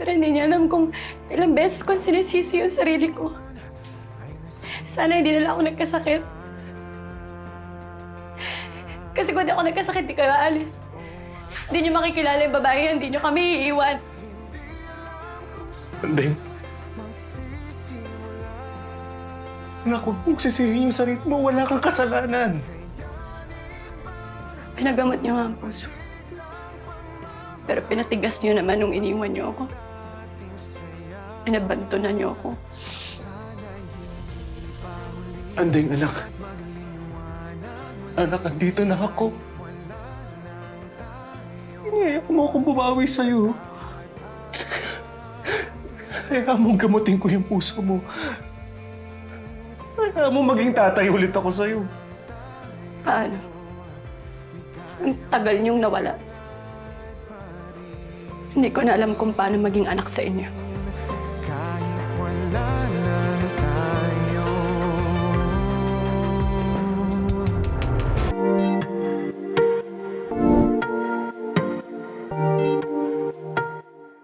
Pero hindi niya alam kung ilang beses kong sinisisi yung sarili ko. Sana hindi na lang ako nagkasakit. Kasi kung di ako nagkasakit, di kayo aalis. Hindi niyo makikilala yung babae yan, hindi niyo kami iiwan. Andeng. Anak, huwag mong sisihin yung sarili mo. Wala kang kasalanan. Pinagamot niyo nga ang puso. Pero pinatigas niyo naman nung iniwan niyo ako. Pinabantunan niyo ako. Andeng, anak. Anak, andito na ako. Iniyak mo akong bumawi sa'yo. Kaya mong gamutin ko yung puso mo. Kaya mo maging tatay ulit ako sa'yo. Paano? Ang tagal niyong nawala. Hindi ko na alam kung paano maging anak sa inyo.